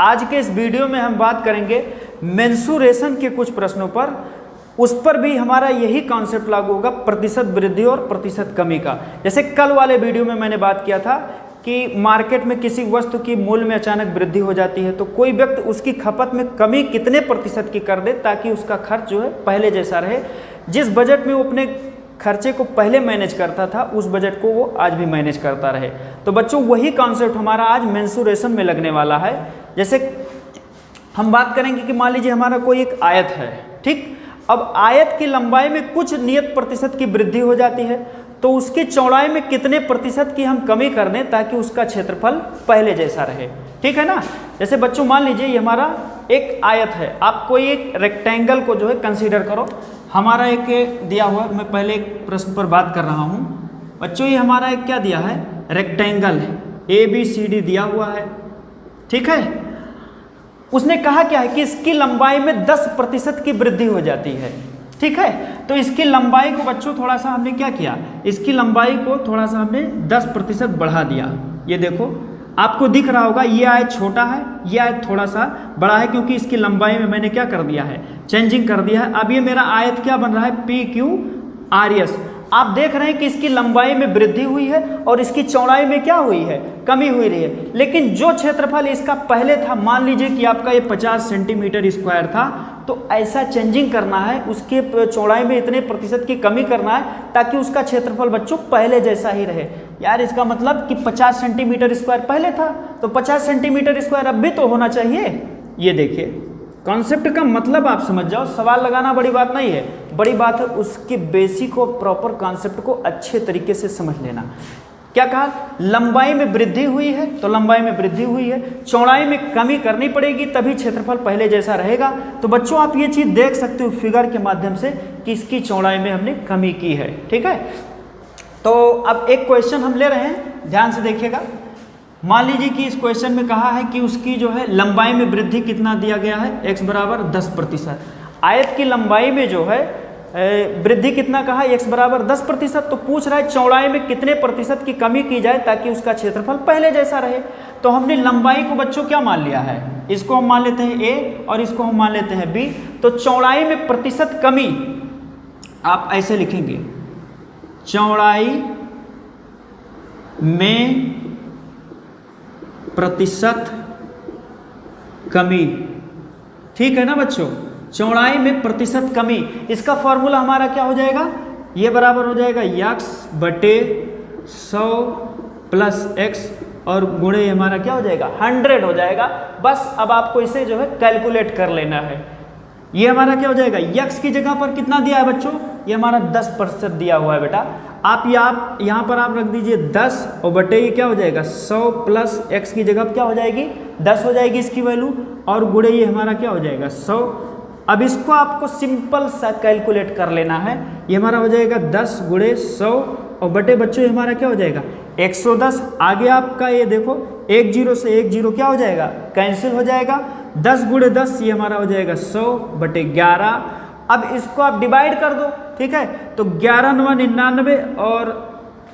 आज के इस वीडियो में हम बात करेंगे मेंसुरेशन के कुछ प्रश्नों पर। उस पर भी हमारा यही कॉन्सेप्ट लागू होगा, प्रतिशत वृद्धि और प्रतिशत कमी का। जैसे कल वाले वीडियो में मैंने बात किया था कि मार्केट में किसी वस्तु की मूल्य में अचानक वृद्धि हो जाती है तो कोई व्यक्ति उसकी खपत में कमी कितने प्रतिशत की कर दे ताकि उसका खर्च जो है पहले जैसा रहे। जिस बजट में वो अपने खर्चे को पहले मैनेज करता था उस बजट को वो आज भी मैनेज करता रहे। तो बच्चों वही कॉन्सेप्ट हमारा आज मेंसुरेशन में लगने वाला है। जैसे हम बात करेंगे कि मान लीजिए हमारा कोई एक आयत है, ठीक। अब आयत की लंबाई में कुछ नियत प्रतिशत की वृद्धि हो जाती है तो उसकी चौड़ाई में कितने प्रतिशत की हम कमी कर दें ताकि उसका क्षेत्रफल पहले जैसा रहे, ठीक है ना। जैसे बच्चों मान लीजिए ये हमारा एक आयत है, आप कोई एक रेक्टेंगल को जो है कंसीडर करो। हमारा एक दिया हुआ, मैं पहले एक प्रश्न पर बात कर रहा हूँ बच्चों, ये हमारा एक क्या दिया है, रेक्टेंगल ABCD दिया हुआ है, ठीक है। उसने कहा क्या है कि इसकी लंबाई में 10% की वृद्धि हो जाती है, ठीक है। तो इसकी लंबाई को बच्चों थोड़ा सा हमने क्या किया, इसकी लंबाई को थोड़ा सा हमने 10% बढ़ा दिया। ये देखो आपको दिख रहा होगा ये आयत छोटा है, ये आयत थोड़ा सा बड़ा है क्योंकि इसकी लंबाई में मैंने क्या कर दिया है, चेंजिंग कर दिया है। अब ये मेरा आयत क्या बन रहा है, PQRS। आप देख रहे हैं कि इसकी लंबाई में वृद्धि हुई है और इसकी चौड़ाई में क्या हुई है, कमी हुई रही है। लेकिन जो क्षेत्रफल इसका पहले था, मान लीजिए कि आपका ये 50 सेंटीमीटर स्क्वायर था, तो ऐसा चेंजिंग करना है, उसके चौड़ाई में इतने प्रतिशत की कमी करना है ताकि उसका क्षेत्रफल बच्चों पहले जैसा ही रहे। यार इसका मतलब कि 50 सेंटीमीटर स्क्वायर पहले था तो 50 सेंटीमीटर स्क्वायर अब भी तो होना चाहिए। ये देखिए कॉन्सेप्ट का मतलब आप समझ जाओ, सवाल लगाना बड़ी बात नहीं है, बड़ी बात है उसके बेसिक और प्रॉपर कॉन्सेप्ट को अच्छे तरीके से समझ लेना। क्या कहा, लंबाई में वृद्धि हुई है तो लंबाई में वृद्धि हुई है, चौड़ाई में कमी करनी पड़ेगी तभी क्षेत्रफल पहले जैसा रहेगा। तो बच्चों आप ये चीज़ देख सकते हो फिगर के माध्यम से कि इसकी चौड़ाई में हमने कमी की है, ठीक है। तो अब एक क्वेश्चन हम ले रहे हैं, ध्यान से देखिएगा। मान लीजिए कि इस क्वेश्चन में कहा है कि उसकी जो है लंबाई में वृद्धि कितना दिया गया है, x बराबर 10%। आयत की लंबाई में जो है वृद्धि कितना कहा, x बराबर 10%। तो पूछ रहा है चौड़ाई में कितने प्रतिशत की कमी की जाए ताकि उसका क्षेत्रफल पहले जैसा रहे। तो हमने लंबाई को बच्चों क्या मान लिया है, इसको हम मान लेते हैं A और इसको हम मान लेते हैं B। तो चौड़ाई में प्रतिशत कमी आप ऐसे लिखेंगे, चौड़ाई में प्रतिशत कमी, ठीक है ना बच्चों, चौड़ाई में प्रतिशत कमी। इसका फॉर्मूला हमारा क्या हो जाएगा, ये बराबर हो जाएगा x बटे 100 प्लस x और गुणे हमारा क्या हो जाएगा 100 हो जाएगा। बस अब आपको इसे जो है कैलकुलेट कर लेना है। ये हमारा क्या हो जाएगा, x की जगह पर कितना दिया है बच्चों, ये हमारा 10% दिया हुआ है बेटा। आप यहाँ पर आप रख दीजिए 10 और बटे ये क्या हो जाएगा 100 प्लस x की जगह क्या हो जाएगी 10 हो जाएगी इसकी वैल्यू, और गुणे ये हमारा क्या हो जाएगा 100। अब इसको आपको सिंपल सा कैलकुलेट कर लेना है। ये हमारा हो जाएगा 10 गुणे 100 और बटे बच्चों ये हमारा क्या हो जाएगा 110। आगे आपका ये देखो 1 0 से 1 0 क्या हो जाएगा, कैंसिल हो जाएगा। 10 गुणे 10 ये हमारा हो जाएगा 100 बटे 11। अब इसको आप डिवाइड कर दो, ठीक है। तो 11 9 99 और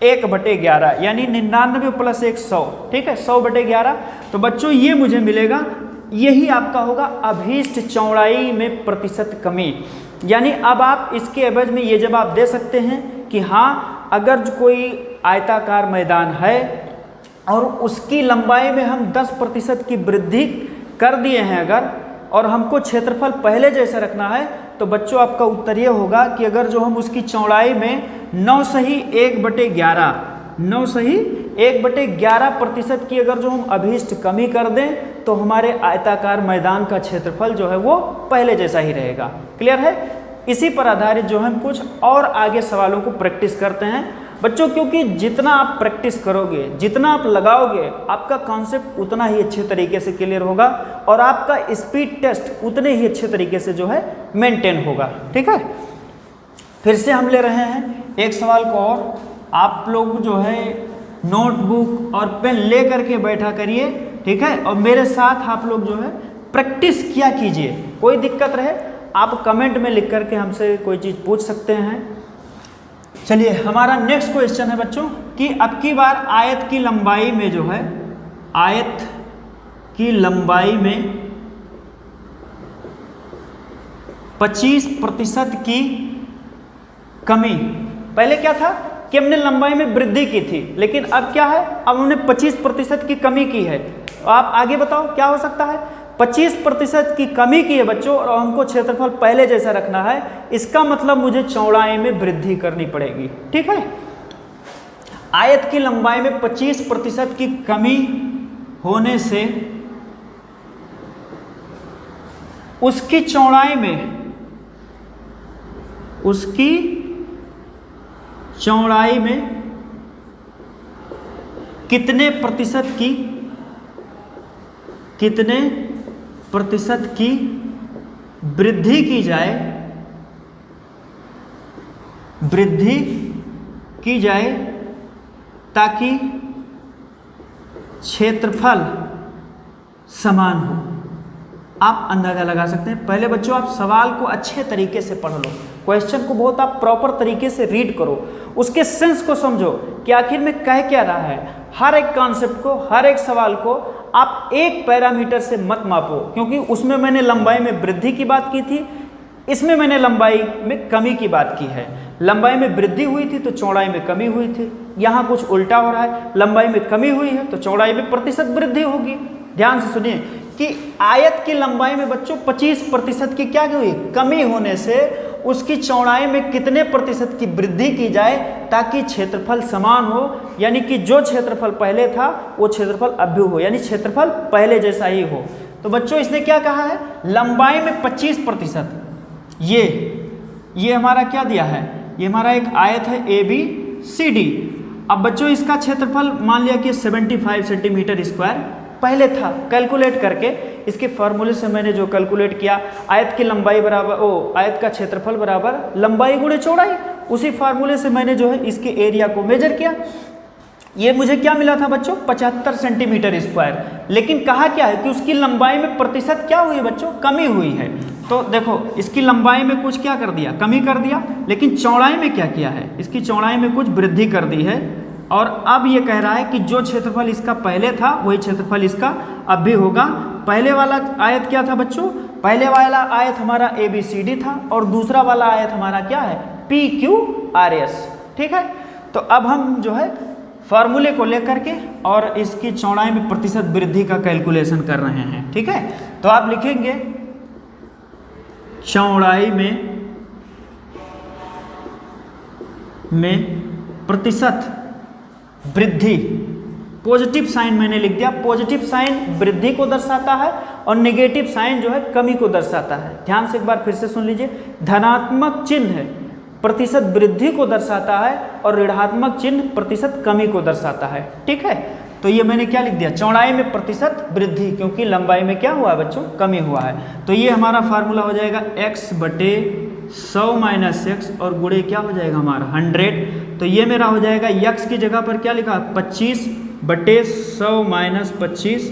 1 बटे 11 यानी 99 प्लस 1 100, ठीक है, 100 बटे 11। तो बच्चों ये मुझे मिलेगा, यही आपका होगा अभीष्ट चौड़ाई में प्रतिशत कमी। यानी अब आप इसके एवज में ये जवाब दे सकते हैं कि हाँ, अगर कोई आयताकार मैदान है और उसकी लंबाई में हम 10% की वृद्धि कर दिए हैं अगर, और हमको क्षेत्रफल पहले जैसा रखना है, तो बच्चों आपका उत्तर ये होगा कि अगर जो हम उसकी चौड़ाई में 9 सही 1 बटे 11% की अगर जो हम अभीष्ट कमी कर दें तो हमारे आयताकार मैदान का क्षेत्रफल जो है वो पहले जैसा ही रहेगा। क्लियर है। इसी पर आधारित जो हम कुछ और आगे सवालों को प्रैक्टिस करते हैं बच्चों, क्योंकि जितना आप प्रैक्टिस करोगे, जितना आप लगाओगे, आपका कॉन्सेप्ट उतना ही अच्छे तरीके से क्लियर होगा और आपका स्पीड टेस्ट उतने ही अच्छे तरीके से जो है मेंटेन होगा, ठीक है। फिर से हम ले रहे हैं एक सवाल को और, आप लोग जो है नोटबुक और पेन ले करके बैठा करिए, ठीक है, और मेरे साथ आप लोग जो है प्रैक्टिस किया कीजिए। कोई दिक्कत रहे आप कमेंट में लिख करके हमसे कोई चीज़ पूछ सकते हैं। चलिए हमारा नेक्स्ट क्वेश्चन है बच्चों कि अब की बार आयत की लंबाई में जो है, आयत की लंबाई में 25% की कमी। पहले क्या था कि हमने लंबाई में वृद्धि की थी, लेकिन अब क्या है, अब हमने 25% की कमी की है। आप आगे बताओ क्या हो सकता है। 25% की कमी की है बच्चों, और हमको क्षेत्रफल पहले जैसा रखना है। इसका मतलब मुझे चौड़ाई में वृद्धि करनी पड़ेगी। ठीक है, आयत की लंबाई में 25% की कमी होने से उसकी चौड़ाई में कितने प्रतिशत की वृद्धि की जाए ताकि क्षेत्रफल समान हो। आप अंदाजा लगा सकते हैं। पहले बच्चों आप सवाल को अच्छे तरीके से पढ़ लो, क्वेश्चन को बहुत आप प्रॉपर तरीके से रीड करो, उसके सेंस को समझो कि आखिर में कह क्या रहा है। हर एक कॉन्सेप्ट को, हर एक सवाल को आप एक पैरामीटर से मत मापो, क्योंकि उसमें मैंने लंबाई में वृद्धि की बात की थी, इसमें मैंने लंबाई में कमी की बात की है। लंबाई में वृद्धि हुई थी तो चौड़ाई में कमी हुई थी। यहाँ कुछ उल्टा हो रहा है, लंबाई में कमी हुई है तो चौड़ाई में प्रतिशत वृद्धि होगी। ध्यान से सुनिए कि आयत की लंबाई में बच्चों 25% की क्या हुई, कमी होने से उसकी चौड़ाई में कितने प्रतिशत की वृद्धि की जाए ताकि क्षेत्रफल समान हो, यानी कि जो क्षेत्रफल पहले था वो क्षेत्रफल अब भी हो, यानी क्षेत्रफल पहले जैसा ही हो। तो बच्चों इसने क्या कहा है, लंबाई में 25%। ये हमारा क्या दिया है, ये हमारा एक आयत है ABCD। अब बच्चों इसका क्षेत्रफल मान लिया कि 75 सेंटीमीटर स्क्वायर पहले था। कैलकुलेट करके इसके फार्मूले से मैंने जो कैलकुलेट किया, आयत की लंबाई बराबर आयत का क्षेत्रफल बराबर लंबाई गुणे चौड़ाई, उसी फार्मूले से मैंने जो है इसके एरिया को मेजर किया। ये मुझे क्या मिला था बच्चों, 75 सेंटीमीटर स्क्वायर। लेकिन कहा क्या है कि उसकी लंबाई में प्रतिशत क्या हुई है बच्चों, कमी हुई है। तो देखो इसकी लंबाई में कुछ क्या कर दिया, कमी कर दिया, लेकिन चौड़ाई में क्या किया है, इसकी चौड़ाई में कुछ वृद्धि कर दी है। और अब ये कह रहा है कि जो क्षेत्रफल इसका पहले था वही क्षेत्रफल इसका अब भी होगा। पहले वाला आयत क्या था बच्चों, पहले वाला आयत हमारा ABCD था और दूसरा वाला आयत हमारा क्या है, PQRS। ठीक है, तो अब हम जो है फार्मूले को लेकर के और इसकी चौड़ाई में प्रतिशत वृद्धि का कैलकुलेशन कर रहे हैं। ठीक है, तो आप लिखेंगे चौड़ाई में प्रतिशत वृद्धि, पॉजिटिव साइन मैंने लिख दिया। पॉजिटिव साइन वृद्धि को दर्शाता है और नेगेटिव साइन जो है कमी को दर्शाता है। ध्यान से एक बार फिर से सुन लीजिए, धनात्मक चिन्ह प्रतिशत वृद्धि को दर्शाता है और ऋणात्मक चिन्ह प्रतिशत कमी को दर्शाता है। ठीक है, तो ये मैंने क्या लिख दिया, चौड़ाई में प्रतिशत वृद्धि, क्योंकि लंबाई में क्या हुआ है बच्चों, कमी हुआ है। तो ये हमारा फार्मूला हो जाएगा x/100 - x और गुणे क्या हो जाएगा हमारा 100। तो ये मेरा हो जाएगा x की जगह पर क्या लिखा, 25/100 - 25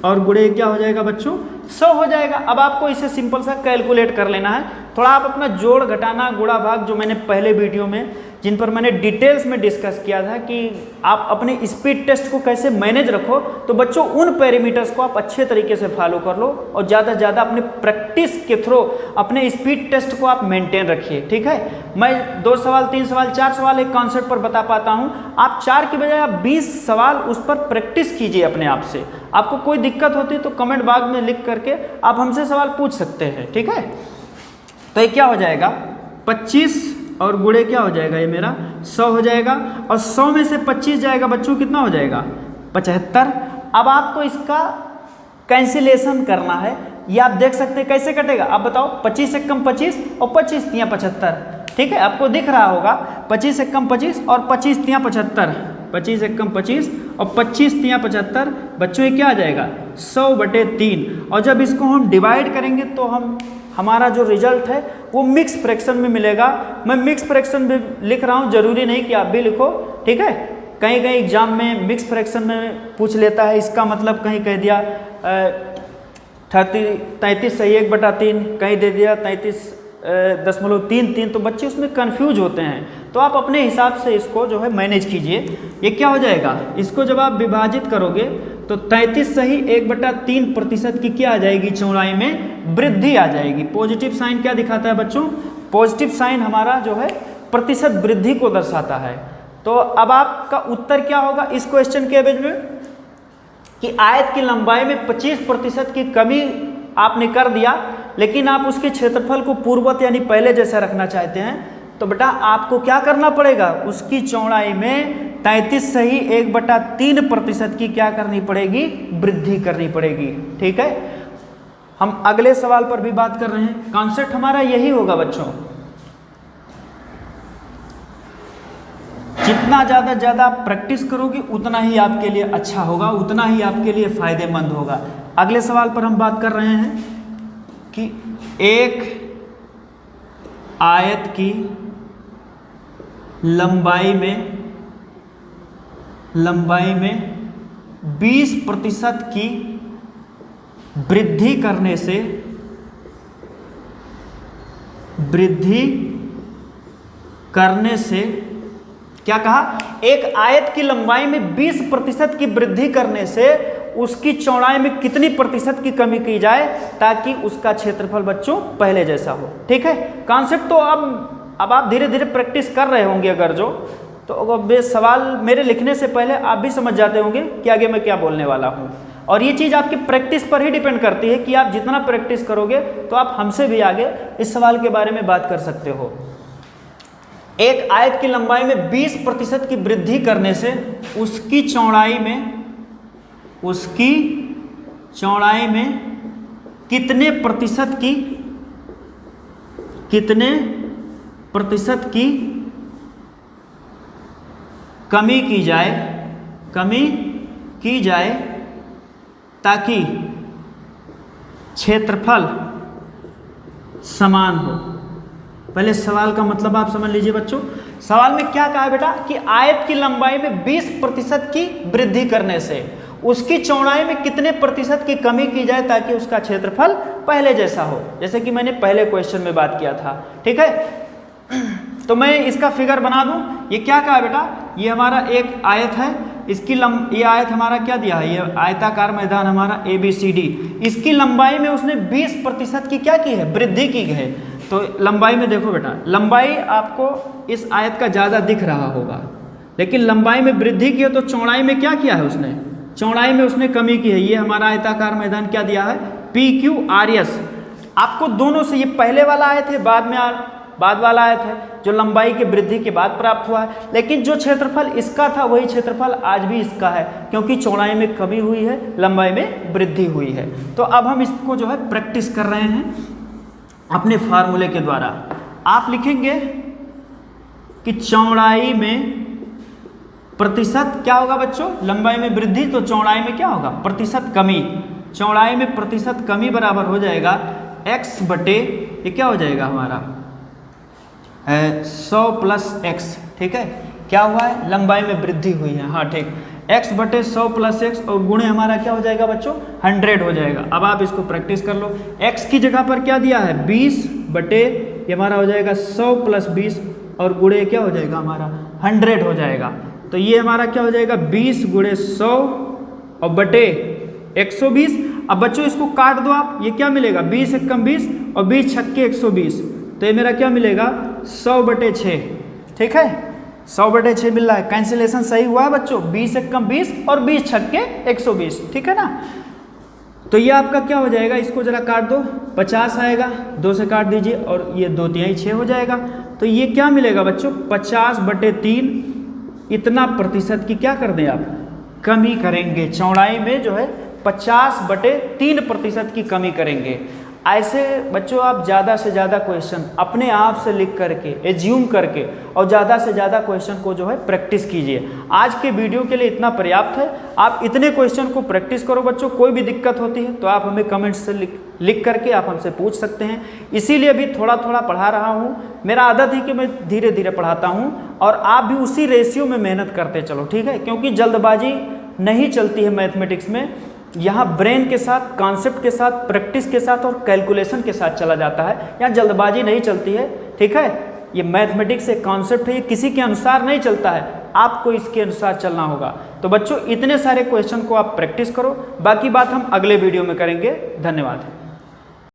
और गुणे क्या हो जाएगा बच्चों, 100 हो जाएगा। अब आपको इसे सिंपल सा कैलकुलेट कर लेना है। थोड़ा आप अपना जोड़ घटाना गुणा भाग जो मैंने पहले वीडियो में, जिन पर मैंने डिटेल्स में डिस्कस किया था कि आप अपने स्पीड टेस्ट को कैसे मैनेज रखो, तो बच्चों उन पैरामीटर्स को आप अच्छे तरीके से फॉलो कर लो और ज़्यादा से ज़्यादा अपने प्रैक्टिस के थ्रू अपने स्पीड टेस्ट को आप मेंटेन रखिए। ठीक है, मैं 2 सवाल 3 सवाल 4 सवाल एक कॉन्सेप्ट पर बता पाता हूँ, आप 4 की बजाय आप 20 सवाल उस पर प्रैक्टिस कीजिए अपने आप से। आपको कोई दिक्कत होती है तो कमेंट बॉक्स में लिख करके आप हमसे सवाल पूछ सकते हैं। ठीक है, तो ये क्या हो जाएगा 25 और गुणे क्या हो जाएगा, ये मेरा 100 हो जाएगा और 100 में से 25 जाएगा बच्चों, कितना हो जाएगा 75। अब आपको इसका कैंसिलेशन करना है, ये आप देख सकते हैं कैसे कटेगा। आप बताओ, 25 से कम 25 और 25 तियाँ 75। ठीक है, आपको दिख रहा होगा 25 से कम 25 और 25 तियाँ 75, 25 से कम 25 और 25 तियाँ 75। बच्चों ये क्या आ जाएगा 100/3। और जब इसको हम डिवाइड करेंगे तो हमारा जो रिजल्ट है वो मिक्स फ्रैक्शन में मिलेगा। मैं मिक्स फ्रैक्शन में लिख रहा हूँ, जरूरी नहीं कि आप भी लिखो। ठीक है, कहीं कहीं एग्जाम में मिक्स फ्रैक्शन में पूछ लेता है, इसका मतलब कहीं कह दिया 33 सही 1/3, कहीं दे दिया 33.33, तो बच्चे उसमें कंफ्यूज होते हैं। तो आप अपने हिसाब से इसको जो है मैनेज कीजिए। ये क्या हो जाएगा, इसको जब आप विभाजित करोगे तो 33 सही 1/3% की क्या आ जाएगी, चौड़ाई में वृद्धि आ जाएगी। पॉजिटिव साइन क्या दिखाता है बच्चों, पॉजिटिव साइन हमारा जो है प्रतिशत वृद्धि को दर्शाता है। तो अब आपका उत्तर क्या होगा इस क्वेश्चन के एवज में, कि आयत की लंबाई में 25% की कमी आपने कर दिया, लेकिन आप उसके क्षेत्रफल को पूर्ववत यानी पहले जैसा रखना चाहते हैं, तो बेटा आपको क्या करना पड़ेगा, उसकी चौड़ाई में 33 सही 1/3% की क्या करनी पड़ेगी, वृद्धि करनी पड़ेगी। ठीक है, हम अगले सवाल पर भी बात कर रहे हैं। कॉन्सेप्ट हमारा यही होगा बच्चों, जितना ज़्यादा प्रैक्टिस करोगे उतना ही आपके लिए अच्छा होगा, उतना ही आपके लिए फायदेमंद होगा। अगले सवाल पर हम बात कर रहे हैं कि एक आयत की लंबाई में 20% की वृद्धि करने से क्या कहा, एक आयत की लंबाई में 20% की वृद्धि करने से उसकी चौड़ाई में कितनी प्रतिशत की कमी की जाए ताकि उसका क्षेत्रफल बच्चों पहले जैसा हो। ठीक है, कॉन्सेप्ट तो अब आप धीरे धीरे प्रैक्टिस कर रहे होंगे अगर जो, तो अब सवाल मेरे लिखने से पहले आप भी समझ जाते होंगे कि आगे मैं क्या बोलने वाला हूँ। और ये चीज़ आपकी प्रैक्टिस पर ही डिपेंड करती है कि आप जितना प्रैक्टिस करोगे तो आप हमसे भी आगे इस सवाल के बारे में बात कर सकते हो। एक आयत की लंबाई में 20% की वृद्धि करने से उसकी चौड़ाई में कितने प्रतिशत की कमी की जाए ताकि क्षेत्रफल समान हो। पहले सवाल का मतलब आप समझ लीजिए बच्चों, सवाल में क्या कहा है बेटा कि आयत की लंबाई में 20% की वृद्धि करने से उसकी चौड़ाई में कितने प्रतिशत की कमी की जाए ताकि उसका क्षेत्रफल पहले जैसा हो, जैसे कि मैंने पहले क्वेश्चन में बात किया था। ठीक है, तो मैं इसका फिगर बना दूं। ये क्या कहा बेटा, ये हमारा एक आयत है, इसकी ये आयत हमारा क्या दिया है, ये आयताकार मैदान हमारा ABCD, इसकी लंबाई में उसने 20% की क्या की है, वृद्धि की है। तो लंबाई में देखो बेटा, लंबाई आपको इस आयत का ज़्यादा दिख रहा होगा, लेकिन लंबाई में वृद्धि की है तो चौड़ाई में क्या किया है उसने, चौड़ाई में उसने कमी की है। ये हमारा आयताकार मैदान क्या दिया है, PQRS। आपको दोनों से, ये पहले वाला आयत है, बाद वाला आयत है जो लंबाई की वृद्धि के बाद प्राप्त हुआ है, लेकिन जो क्षेत्रफल इसका था वही क्षेत्रफल आज भी इसका है, क्योंकि चौड़ाई में कमी हुई है, लंबाई में वृद्धि हुई है। तो अब हम इसको जो है प्रैक्टिस कर रहे हैं अपने फार्मूले के द्वारा। आप लिखेंगे कि चौड़ाई में प्रतिशत क्या होगा बच्चों, लंबाई में वृद्धि तो चौड़ाई में क्या होगा, प्रतिशत कमी। चौड़ाई में प्रतिशत कमी बराबर हो जाएगा x बटे, ये क्या हो जाएगा हमारा 100 + x। ठीक है, क्या हुआ है, लंबाई में वृद्धि हुई है, हाँ ठीक, x बटे 100 + x और गुणे हमारा क्या हो जाएगा बच्चों 100 हो जाएगा। अब आप इसको प्रैक्टिस कर लो, x की जगह पर क्या दिया है 20 बटे, ये हमारा हो जाएगा 100 + 20 और गुणे क्या हो जाएगा हमारा 100 हो जाएगा। तो ये हमारा क्या हो जाएगा 20 × 100 और बटे 120। अब बच्चों इसको काट दो आप, ये क्या मिलेगा 20 × 20 और 20 × 6 = 120, तो ये मेरा क्या मिलेगा 100/6। ठीक है, 100/6 मिल रहा है, कैंसिलेशन सही हुआ है बच्चों, 20 × 20 और 20 × 6 = 120। ठीक है ना, तो ये आपका क्या हो जाएगा, इसको जरा काट दो, 50 आएगा, 2 से काट दीजिए और ये 2 × 3 = 6 हो जाएगा। तो ये क्या मिलेगा बच्चों 50/3, इतना प्रतिशत की क्या कर दें आप, कमी करेंगे। चौड़ाई में जो है 50/3% की कमी करेंगे। ऐसे बच्चों आप ज़्यादा से ज़्यादा क्वेश्चन अपने आप से लिख करके, एज्यूम करके और ज़्यादा से ज़्यादा क्वेश्चन को जो है प्रैक्टिस कीजिए। आज के वीडियो के लिए इतना पर्याप्त है, आप इतने क्वेश्चन को प्रैक्टिस करो बच्चों। कोई भी दिक्कत होती है तो आप हमें कमेंट्स से लिख करके आप हमसे पूछ सकते हैं। इसीलिए अभी थोड़ा थोड़ा पढ़ा रहा हूँ, मेरा आदत है कि मैं धीरे धीरे पढ़ाता हूँ और आप भी उसी रेशियो में मेहनत करते चलो। ठीक है, क्योंकि जल्दबाजी नहीं चलती है मैथमेटिक्स में, यहाँ ब्रेन के साथ, कॉन्सेप्ट के साथ, प्रैक्टिस के साथ और कैलकुलेशन के साथ चला जाता है, यहाँ जल्दबाजी नहीं चलती है। ठीक है, ये मैथमेटिक्स एक कॉन्सेप्ट है, ये किसी के अनुसार नहीं चलता है, आपको इसके अनुसार चलना होगा। तो बच्चों इतने सारे क्वेश्चन को आप प्रैक्टिस करो, बाकी बात हम अगले वीडियो में करेंगे। धन्यवाद।